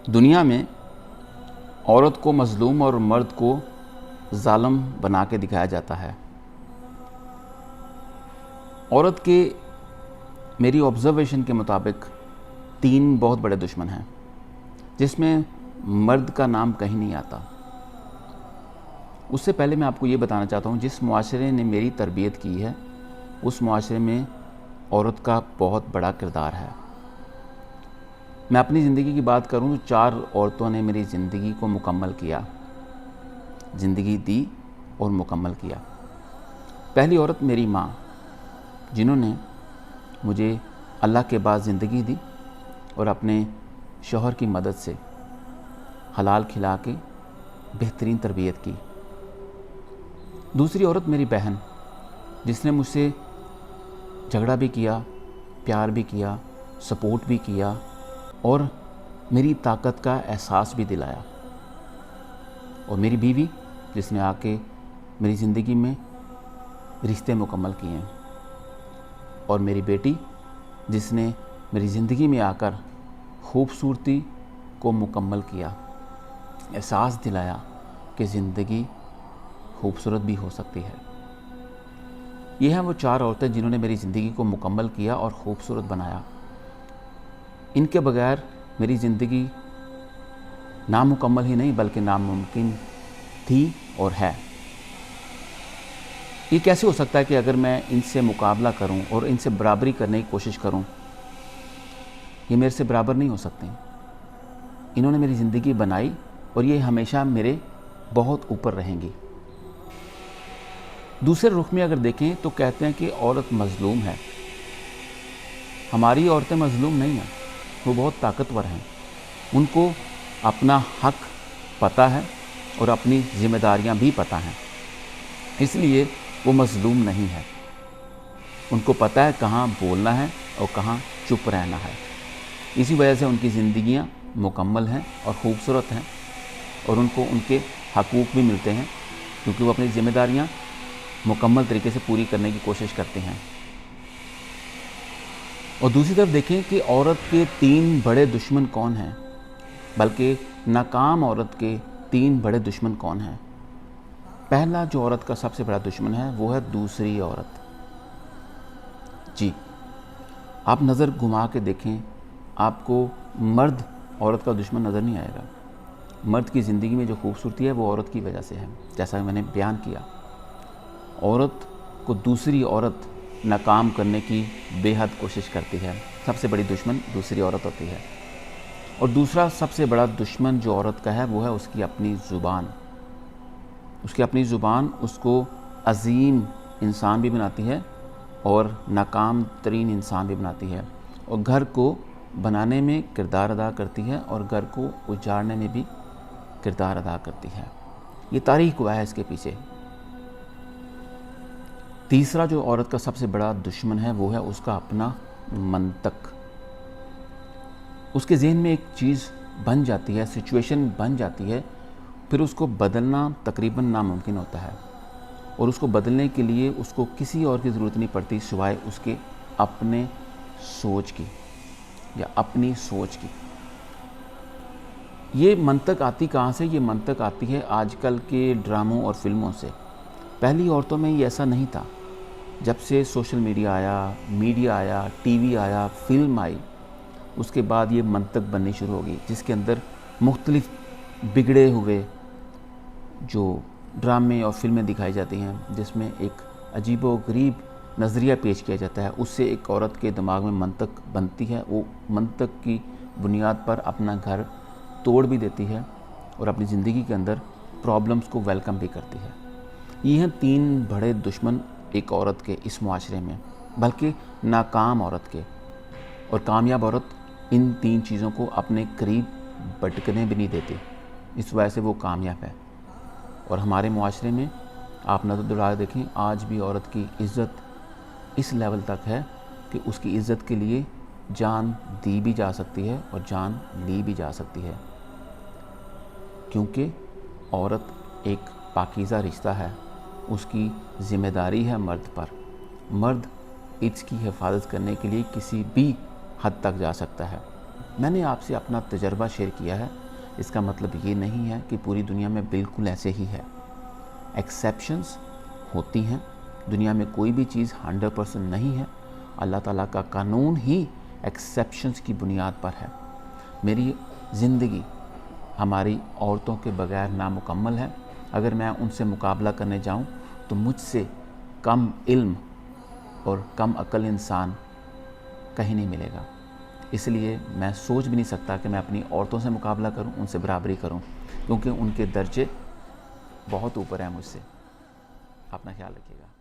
دنیا میں عورت کو مظلوم اور مرد کو ظالم بنا کے دکھایا جاتا ہے۔ عورت کے میری آبزرویشن کے مطابق 3 بہت بڑے دشمن ہیں، جس میں مرد کا نام کہیں نہیں آتا۔ اس سے پہلے میں آپ کو یہ بتانا چاہتا ہوں، جس معاشرے نے میری تربیت کی ہے اس معاشرے میں عورت کا بہت بڑا کردار ہے۔ میں اپنی زندگی کی بات کروں تو 4 عورتوں نے میری زندگی کو مکمل کیا، زندگی دی اور مکمل کیا۔ پہلی عورت میری ماں، جنہوں نے مجھے اللہ کے بعد زندگی دی اور اپنے شوہر کی مدد سے حلال کھلا کے بہترین تربیت کی۔ دوسری عورت میری بہن، جس نے مجھ سے جھگڑا بھی کیا، پیار بھی کیا، سپورٹ بھی کیا اور میری طاقت کا احساس بھی دلایا۔ اور میری بیوی، جس نے آ کے میری زندگی میں رشتے مکمل کیے ہیں۔ اور میری بیٹی، جس نے میری زندگی میں آ کر خوبصورتی کو مکمل کیا، احساس دلایا کہ زندگی خوبصورت بھی ہو سکتی ہے۔ یہ ہیں وہ 4 عورتیں جنہوں نے میری زندگی کو مکمل کیا اور خوبصورت بنایا۔ ان کے بغیر میری زندگی نامکمل ہی نہیں بلکہ ناممکن تھی اور ہے۔ یہ کیسے ہو سکتا ہے کہ اگر میں ان سے مقابلہ کروں اور ان سے برابری کرنے کی کوشش کروں، یہ میرے سے برابر نہیں ہو سکتے۔ انہوں نے میری زندگی بنائی اور یہ ہمیشہ میرے بہت اوپر رہیں گی۔ دوسرے رخ میں اگر دیکھیں تو کہتے ہیں کہ عورت مظلوم ہے۔ ہماری عورتیں مظلوم نہیں ہیں، وہ بہت طاقتور ہیں۔ ان کو اپنا حق پتہ ہے اور اپنی ذمہ داریاں بھی پتہ ہیں، اس لیے وہ مظلوم نہیں ہے۔ ان کو پتہ ہے کہاں بولنا ہے اور کہاں چپ رہنا ہے۔ اسی وجہ سے ان کی زندگیاں مکمل ہیں اور خوبصورت ہیں، اور ان کو ان کے حقوق بھی ملتے ہیں، کیونکہ وہ اپنی ذمہ داریاں مکمل طریقے سے پوری کرنے کی کوشش کرتے ہیں۔ اور دوسری طرف دیکھیں کہ عورت کے 3 بڑے دشمن کون ہیں، بلکہ ناکام عورت کے 3 بڑے دشمن کون ہیں۔ پہلا جو عورت کا سب سے بڑا دشمن ہے وہ ہے دوسری عورت۔ جی، آپ نظر گھما کے دیکھیں، آپ کو مرد عورت کا دشمن نظر نہیں آئے گا۔ مرد کی زندگی میں جو خوبصورتی ہے وہ عورت کی وجہ سے ہے، جیسا کہ میں نے بیان کیا۔ عورت کو دوسری عورت ناکام کرنے کی بے حد کوشش کرتی ہے۔ سب سے بڑی دشمن دوسری عورت ہوتی ہے۔ اور دوسرا سب سے بڑا دشمن جو عورت کا ہے وہ ہے اس کی اپنی زبان۔ اس کی اپنی زبان اس کو عظیم انسان بھی بناتی ہے اور ناکام ترین انسان بھی بناتی ہے، اور گھر کو بنانے میں کردار ادا کرتی ہے اور گھر کو اجاڑنے میں بھی کردار ادا کرتی ہے۔ یہ تاریخ ہوا ہے اس کے پیچھے۔ تیسرا جو عورت کا سب سے بڑا دشمن ہے وہ ہے اس کا اپنا منطق۔ اس کے ذہن میں ایک چیز بن جاتی ہے، سچویشن بن جاتی ہے، پھر اس کو بدلنا تقریباً ناممکن ہوتا ہے، اور اس کو بدلنے کے لیے اس کو کسی اور کی ضرورت نہیں پڑتی سوائے اس کے اپنے سوچ کی یا اپنی سوچ کی۔ یہ منطق آتی کہاں سے؟ یہ منطق آتی ہے آج کل کے ڈراموں اور فلموں سے۔ پہلی عورتوں میں یہ ایسا نہیں تھا۔ جب سے سوشل میڈیا آیا، ٹی وی آیا، فلم آئی، اس کے بعد یہ منطق بننی شروع ہوگی، جس کے اندر مختلف بگڑے ہوئے جو ڈرامے اور فلمیں دکھائی جاتی ہیں، جس میں ایک عجیب و غریب نظریہ پیش کیا جاتا ہے۔ اس سے ایک عورت کے دماغ میں منطق بنتی ہے، وہ منطق کی بنیاد پر اپنا گھر توڑ بھی دیتی ہے اور اپنی زندگی کے اندر پرابلمز کو ویلکم بھی کرتی ہے۔ یہ ہیں 3 بڑے دشمن ایک عورت کے اس معاشرے میں، بلکہ ناکام عورت کے۔ اور کامیاب عورت ان 3 چیزوں کو اپنے قریب بٹکنے بھی نہیں دیتی، اس وجہ سے وہ کامیاب ہے۔ اور ہمارے معاشرے میں آپ نظر دوڑا دیکھیں، آج بھی عورت کی عزت اس لیول تک ہے کہ اس کی عزت کے لیے جان دی بھی جا سکتی ہے اور جان لی بھی جا سکتی ہے، کیونکہ عورت ایک پاکیزہ رشتہ ہے، اس کی ذمہ داری ہے مرد پر۔ مرد اس کی حفاظت کرنے کے لیے کسی بھی حد تک جا سکتا ہے۔ میں نے آپ سے اپنا تجربہ شیئر کیا ہے، اس کا مطلب یہ نہیں ہے کہ پوری دنیا میں بالکل ایسے ہی ہے۔ ایکسیپشنز ہوتی ہیں، دنیا میں کوئی بھی چیز 100% نہیں ہے۔ اللہ تعالیٰ کا قانون ہی ایکسیپشنز کی بنیاد پر ہے۔ میری زندگی ہماری عورتوں کے بغیر نامکمل ہے۔ اگر میں ان سے مقابلہ کرنے جاؤں تو مجھ سے کم علم اور کم عقل انسان کہیں نہیں ملے گا۔ اس لیے میں سوچ بھی نہیں سکتا کہ میں اپنی عورتوں سے مقابلہ کروں، ان سے برابری کروں، کیونکہ ان کے درجے بہت اوپر ہیں مجھ سے۔ اپنا خیال رکھیے گا۔